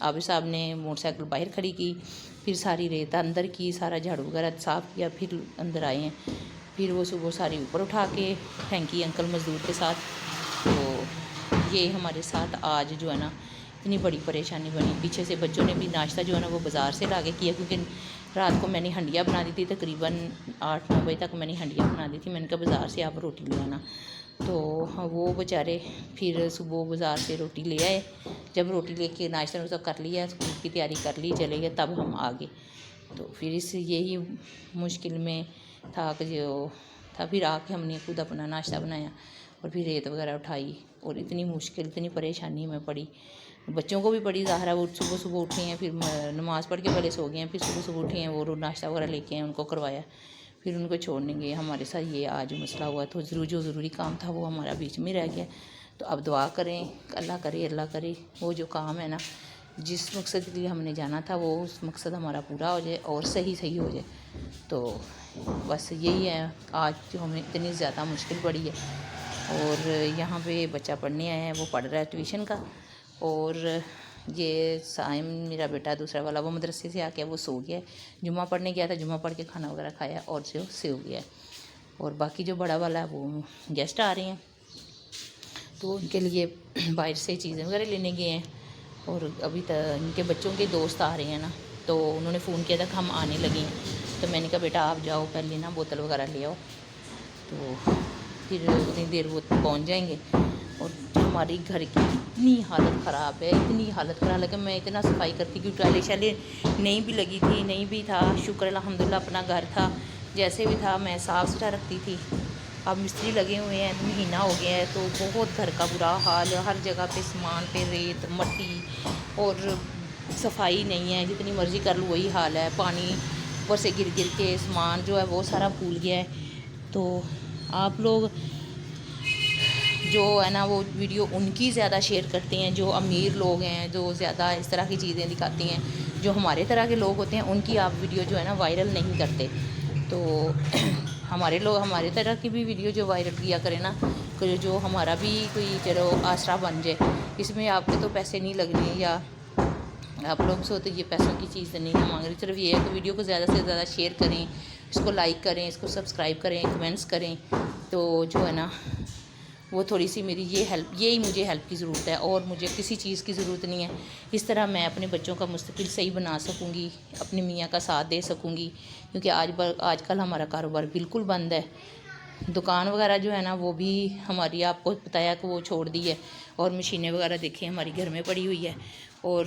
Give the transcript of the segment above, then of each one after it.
عابد صاحب نے motor cycle باہر کھڑی کی، پھر ساری ریت اندر کی، سارا جھاڑو وغیرہ صاف کیا، پھر اندر آئے ہیں، پھر وہ صبح ساری اوپر اٹھا کے پھینکی انکل مزدور کے ساتھ۔ تو یہ ہمارے ساتھ آج جو ہے نا اتنی بڑی پریشانی بنی۔ پیچھے سے بچوں نے بھی ناشتہ جو ہے نا وہ بازار سے لا کے کیا، کیونکہ رات کو میں نے ہنڈیا بنا دی تھی، تقریباً 8-9 بجے تک میں نے ہنڈیا بنا دی تھی۔ میں نے کہا بازار سے آپ روٹی لے آنا، تو وہ بیچارے پھر صبح بازار سے روٹی لے آئے۔ جب روٹی لے کے ناشتہ واشتہ کر لیا، اسکول کی تیاری کر لی، چلے گئے، تب ہم آ گئے۔ تو پھر یہی مشکل میں تھا کہ جو تھا، پھر آ کے ہم نے خود اپنا ناشتہ بنایا اور پھر ریت وغیرہ اٹھائی، اور اتنی مشکل اتنی پریشانی میں پڑی، بچوں کو بھی پڑی ظاہر ہے۔ وہ صبح صبح اٹھے ہیں، پھر نماز پڑھ کے پہلے سو گئے ہیں، پھر صبح صبح اٹھے ہیں، وہ ناشتہ وغیرہ لے کے ہیں، ان کو کروایا، پھر ان کو چھوڑنے گئے۔ ہمارے ساتھ یہ آج مسئلہ ہوا، تو جو ضروری کام تھا وہ ہمارا بیچ میں رہ گیا۔ تو اب دعا کریں، اللہ کرے وہ جو کام ہے نا، جس مقصد کے لیے ہم نے جانا تھا، وہ اس مقصد ہمارا پورا ہو جائے اور صحیح ہو جائے۔ تو بس یہی ہے آج جو ہمیں اتنی زیادہ مشکل پڑی ہے۔ اور یہاں پہ بچہ پڑھنے آیا ہے، وہ پڑھ رہا ہے ٹیوشن کا، اور یہ سائم میرا بیٹا دوسرا والا وہ مدرسے سے آ کے وہ سو گیا ہے، جمعہ پڑھنے گیا تھا، جمعہ پڑھ کے کھانا وغیرہ کھایا اور جو سو گیا ہے۔ اور باقی جو بڑا والا ہے وہ گیسٹ آ رہے ہیں، تو ان کے لیے باہر سے چیزیں وغیرہ لینے گئے ہیں، اور ابھی ان کے بچوں کے دوست آ رہے ہیں نا، تو انہوں نے فون کیا تھا کہ ہم آنے لگے ہیں، تو میں نے کہا بیٹا آپ جاؤ پہلے نا بوتل وغیرہ لے آؤ، تو پھر اتنی دیر وہ پہنچ جائیں گے۔ اور ہماری گھر کی اتنی حالت خراب ہے، اتنی حالت خراب ہے کہ میں اتنا صفائی کرتی، کیونکہ ٹائلیں شیلیں نہیں بھی لگی تھی، نہیں بھی تھا، شکر الحمدللہ اپنا گھر تھا، جیسے بھی تھا میں صاف ستھرا رکھتی تھی۔ اب مستری لگے ہوئے ہیں، مہینہ ہو گیا ہے، تو بہت گھر کا برا حال، ہر جگہ پہ سامان پہ ریت مٹی، اور صفائی نہیں ہے، جتنی مرضی کر لو وہی حال ہے، پانی اوپر سے گر کے سامان جو ہے وہ سارا پھول گیا ہے۔ تو آپ لوگ جو ہے نا وہ ویڈیو ان کی زیادہ شیئر کرتے ہیں جو امیر لوگ ہیں، جو زیادہ اس طرح کی چیزیں دکھاتے ہیں، جو ہمارے طرح کے لوگ ہوتے ہیں ان کی آپ ویڈیو جو ہے نا وائرل نہیں کرتے۔ تو ہمارے طرح کی بھی ویڈیو جو وائرل کیا کریں نا، جو ہمارا بھی کوئی چلو آسرا بن جائے، اس میں آپ کے تو پیسے نہیں لگنے، یا آپ لوگ سے تو یہ پیسوں کی چیز نہیں مانگ رہی، صرف یہ ہے کہ ویڈیو کو زیادہ سے زیادہ شیئر کریں، اس کو لائک کریں، اس کو سبسکرائب کریں، کمنٹس کریں، تو جو ہے نا وہ تھوڑی سی میری یہی مجھے ہیلپ کی ضرورت ہے، اور مجھے کسی چیز کی ضرورت نہیں ہے۔ اس طرح میں اپنے بچوں کا مستقبل صحیح بنا سکوں گی، اپنے میاں کا ساتھ دے سکوں گی، کیونکہ آج کل ہمارا کاروبار بالکل بند ہے۔ دکان وغیرہ جو ہے نا وہ بھی ہماری آپ کو بتایا کہ وہ چھوڑ دی ہے، اور مشینیں وغیرہ دیکھیں ہماری گھر میں پڑی ہوئی ہے، اور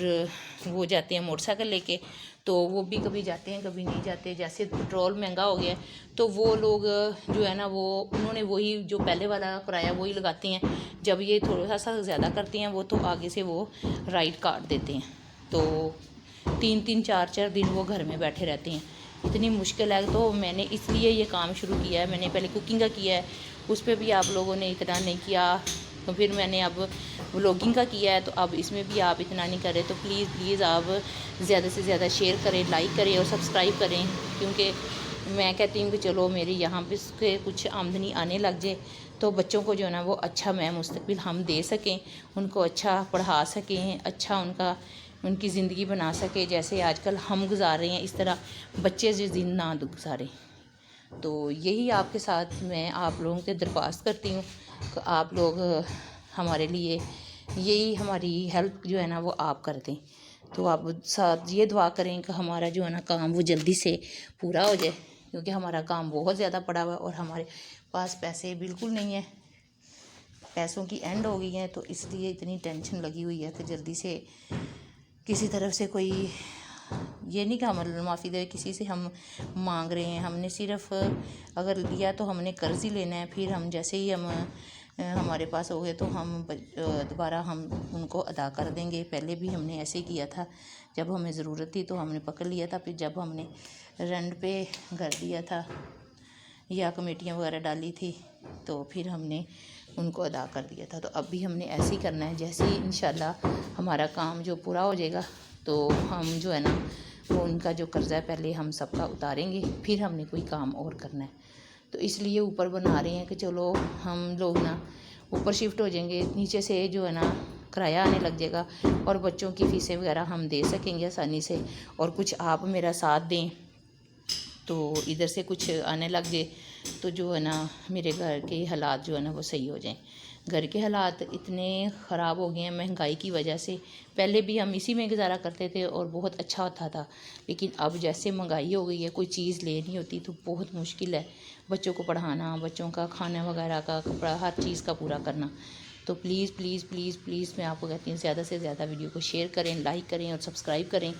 وہ جاتے ہیں موٹر سائیکل لے کے، تو وہ بھی کبھی جاتے ہیں کبھی نہیں جاتے۔ جیسے پٹرول مہنگا ہو گیا ہے، تو وہ لوگ جو ہے نا انہوں نے وہی جو پہلے والا کرایہ وہی لگاتے ہیں، جب یہ تھوڑا سا زیادہ کرتے ہیں وہ تو آگے سے وہ رائٹ کاٹ دیتے ہیں، تو 3-3 4-4 دن وہ گھر میں بیٹھے رہتے ہیں۔ اتنی مشکل ہے، تو میں نے اس لیے یہ کام شروع کیا ہے۔ میں نے پہلے کوکنگ کا کیا ہے، اس پہ بھی آپ لوگوں نے اتنا نہیں کیا، تو پھر میں نے اب ولاگنگ کا کیا ہے، تو اب اس میں بھی آپ اتنا نہیں کریں، تو پلیز آپ زیادہ سے زیادہ شیئر کریں، لائک کریں اور سبسکرائب کریں، کیونکہ میں کہتی ہوں کہ چلو میری یہاں پہ کچھ آمدنی آنے لگ جائے، تو بچوں کو جو ہے نا وہ اچھا میں مستقبل ہم دے سکیں، ان کو اچھا پڑھا سکیں، اچھا ان کی زندگی بنا سکے، جیسے آج کل ہم گزار رہے ہیں اس طرح بچے زندگی نہ گزاریں۔ تو یہی آپ کے ساتھ میں آپ لوگوں سے درخواست کرتی ہوں کہ آپ لوگ ہمارے لیے یہی ہماری ہیلپ جو ہے نا وہ آپ کر دیں، تو آپ ساتھ یہ دعا کریں کہ ہمارا جو ہے نا کام وہ جلدی سے پورا ہو جائے، کیونکہ ہمارا کام بہت زیادہ پڑا ہوا ہے، اور ہمارے پاس پیسے بالکل نہیں ہیں، پیسوں کی اینڈ ہو گئی ہیں، تو اس لیے اتنی ٹینشن لگی ہوئی ہے کہ جلدی سے کسی طرف سے کوئی یہ نہیں کہ ہم معافی دے کسی سے ہم مانگ رہے ہیں، ہم نے صرف اگر لیا تو ہم نے قرض ہی لینا ہے، پھر ہم جیسے ہی ہمارے پاس ہو گئے تو ہم دوبارہ ہم ان کو ادا کر دیں گے۔ پہلے بھی ہم نے ایسے ہی کیا تھا، جب ہمیں ضرورت تھی تو ہم نے پکڑ لیا تھا، پھر جب ہم نے رینٹ پہ گھر دیا تھا یا کمیٹیاں وغیرہ ڈالی تھی تو پھر ہم نے ان کو ادا کر دیا تھا، تو اب بھی ہم نے ایسے ہی کرنا ہے۔ جیسے ہی انشاءاللہ ہمارا کام جو پورا ہو جائے گا تو ہم جو ہے نا وہ ان کا جو قرضہ ہے پہلے ہم سب کا اتاریں گے، پھر ہم نے کوئی کام اور کرنا ہے، تو اس لیے اوپر بنا رہے ہیں کہ چلو ہم لوگ نا اوپر شفٹ ہو جائیں گے، نیچے سے جو ہے نا کرایہ آنے لگ جائے گا اور بچوں کی فیسیں وغیرہ ہم دے سکیں گے آسانی سے، اور کچھ آپ میرا ساتھ دیں تو ادھر سے کچھ آنے لگ جائے تو جو ہے نا میرے گھر کے حالات جو ہے نا وہ صحیح ہو جائیں۔ گھر کے حالات اتنے خراب ہو گئے ہیں مہنگائی کی وجہ سے، پہلے بھی ہم اسی میں گزارا کرتے تھے اور بہت اچھا ہوتا تھا، لیکن اب جیسے مہنگائی ہو گئی ہے کوئی چیز لینی ہوتی تو بہت مشکل ہے، بچوں کو پڑھانا، بچوں کا کھانا وغیرہ کا، کپڑا، ہر چیز کا پورا کرنا۔ تو پلیز پلیز پلیز پلیز میں آپ کو کہتی ہوں زیادہ سے زیادہ ویڈیو کو شیئر کریں، لائک کریں اور سبسکرائب کریں،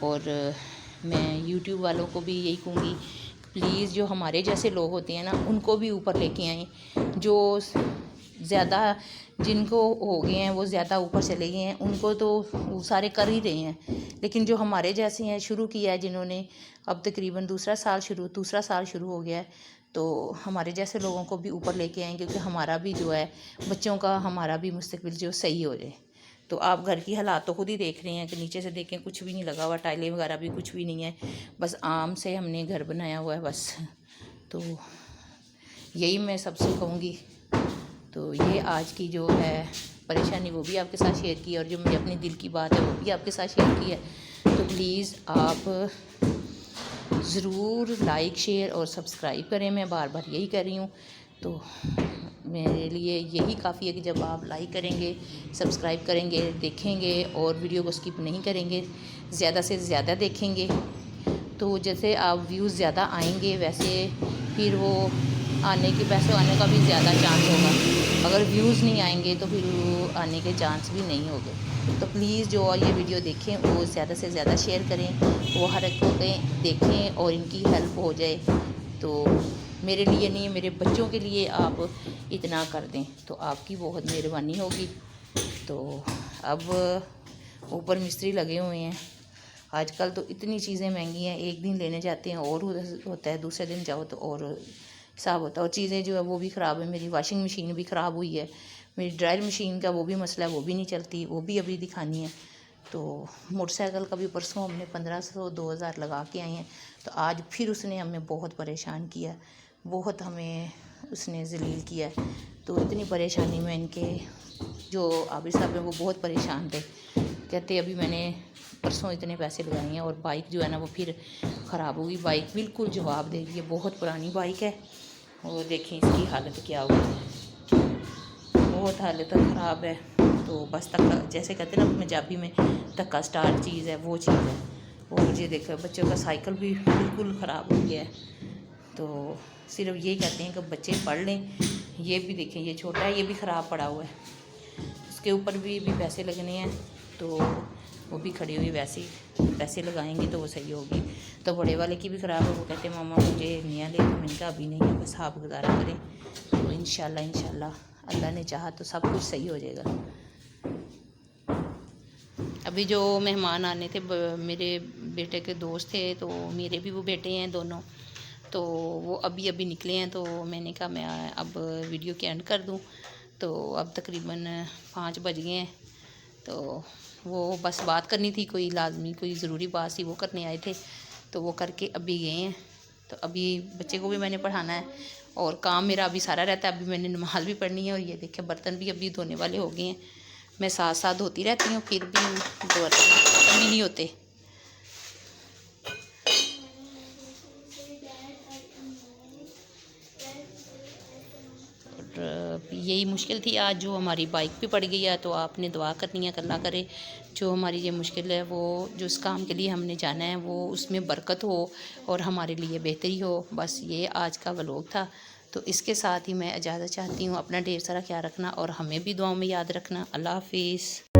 اور میں یوٹیوب والوں کو بھی یہی کہوں گی پلیز جو ہمارے جیسے لوگ ہوتے ہیں نا ان کو بھی اوپر لے کے آئیں، جو زیادہ جن کو ہو گئے ہیں وہ زیادہ اوپر چلے گئے ہیں، ان کو تو وہ سارے کر ہی رہے ہیں، لیکن جو ہمارے جیسے ہیں شروع کیا ہے جنہوں نے، اب تقریباً دوسرا سال شروع ہو گیا ہے، تو ہمارے جیسے لوگوں کو بھی اوپر لے کے آئیں، کیونکہ ہمارا بھی جو ہے بچوں کا، ہمارا بھی مستقبل جو صحیح ہو جائے۔ تو آپ گھر کی حالات تو خود ہی دیکھ رہے ہیں کہ نیچے سے دیکھیں کچھ بھی نہیں لگا ہوا، ٹائلیں وغیرہ بھی کچھ بھی نہیں ہے، بس آم سے ہم نے گھر بنایا ہوا ہے بس۔ تو یہی میں سب سے کہوں گی، تو یہ آج کی جو ہے پریشانی وہ بھی آپ کے ساتھ شیئر کی، اور جو مجھے اپنی دل کی بات ہے وہ بھی آپ کے ساتھ شیئر کی ہے۔ تو پلیز آپ ضرور لائک، شیئر اور سبسکرائب کریں، میں بار بار یہی کر رہی ہوں۔ تو میرے لیے یہی کافی ہے کہ جب آپ لائک کریں گے، سبسکرائب کریں گے، دیکھیں گے اور ویڈیو کو اسکپ نہیں کریں گے، زیادہ سے زیادہ دیکھیں گے، تو جیسے آپ ویوز زیادہ آئیں گے ویسے پھر وہ پیسے آنے کا بھی زیادہ چانس ہوگا، اگر ویوز نہیں آئیں گے تو پھر وہ آنے کے چانس بھی نہیں ہوگے۔ تو پلیز جو یہ ویڈیو دیکھیں وہ زیادہ سے زیادہ شیئر کریں، وہ ہر ایک کو دیکھیں اور ان کی ہیلپ ہو جائے، تو میرے لیے نہیں میرے بچوں کے لیے آپ اتنا کر دیں تو آپ کی بہت مہربانی ہوگی۔ تو اب اوپر مستری لگے ہوئے ہیں، آج کل تو اتنی چیزیں مہنگی ہیں، ایک دن لینے جاتے ہیں اور ہوتا ہے، دوسرے دن جاؤ تو اور حساب ہوتا ہے، اور چیزیں جو ہے وہ بھی خراب ہیں، میری واشنگ مشین بھی خراب ہوئی ہے، میری ڈرائر مشین کا وہ بھی مسئلہ ہے، وہ بھی نہیں چلتی، وہ بھی ابھی دکھانی ہے۔ تو موٹر سائیکل کا بھی پرسوں ہم نے 1500 2000 لگا کے آئے ہیں، تو آج پھر اس نے ہمیں بہت پریشان کیا، بہت ہمیں اس نے ذلیل کیا، تو اتنی پریشانی میں ان کے جو عابد صاحب ہیں وہ بہت پریشان تھے، کہتے ابھی میں نے پرسوں اتنے پیسے لگائے ہیں اور بائک جو ہے نا وہ پھر خراب ہوگی، بائک بالکل جواب دے گی، بہت پرانی بائک ہے، اور دیکھیں اس کی حالت کیا ہوئی، بہت حالت خراب ہے۔ تو بس تکا، جیسے کہتے ہیں نا پنجابی میں تکا سٹار چیز ہے، وہ چیز ہے، اور مجھے دیکھا بچوں کا سائیکل بھی بالکل خراب ہو گیا ہے۔ تو صرف یہ کہتے ہیں کہ بچے پڑھ لیں، یہ بھی دیکھیں یہ چھوٹا ہے، یہ بھی خراب پڑا ہوا ہے، اس کے اوپر بھی پیسے لگنے ہیں، تو وہ بھی کھڑی ہوئی ویسے ہی پیسے لگائیں گے تو وہ صحیح ہوگی۔ تو بڑے والے کی بھی خراب ہے، وہ کہتے ہیں ماما مجھے نیا لے، تو میں نے کہا ابھی نہیں ہے، بس آپ گزارا کریں، تو انشاءاللہ اللہ نے چاہا تو سب کچھ صحیح ہو جائے گا۔ ابھی جو مہمان آنے تھے میرے بیٹے کے دوست تھے، تو میرے بھی وہ بیٹے ہیں دونوں، تو وہ ابھی نکلے ہیں، تو میں نے کہا میں اب ویڈیو کے اینڈ کر دوں، تو اب تقریباً 5 بج گئے ہیں، تو وہ بس بات کرنی تھی، کوئی لازمی کوئی ضروری بات تھی وہ کرنے آئے تھے، تو وہ کر کے ابھی گئے ہیں۔ تو ابھی بچے کو بھی میں نے پڑھانا ہے اور کام میرا ابھی سارا رہتا ہے، ابھی میں نے نماز بھی پڑھنی ہے، اور یہ دیکھیں برتن بھی ابھی دھونے والے ہو گئے ہیں، میں ساتھ ساتھ دھوتی رہتی ہوں، پھر بھی برتن ختم ہی نہیں ہوتے۔ اور یہی مشکل تھی آج جو ہماری بائک بھی پڑ گئی ہے، تو آپ نے دعا کرنی ہے کہ اللہ کرے جو ہماری یہ مشکل ہے وہ جو اس کام کے لیے ہم نے جانا ہے وہ اس میں برکت ہو اور ہمارے لیے بہتری ہو۔ بس یہ آج کا ولاگ تھا، تو اس کے ساتھ ہی میں اجازت چاہتی ہوں، اپنا ڈھیر سارا خیال رکھنا اور ہمیں بھی دعاؤں میں یاد رکھنا۔ اللہ حافظ۔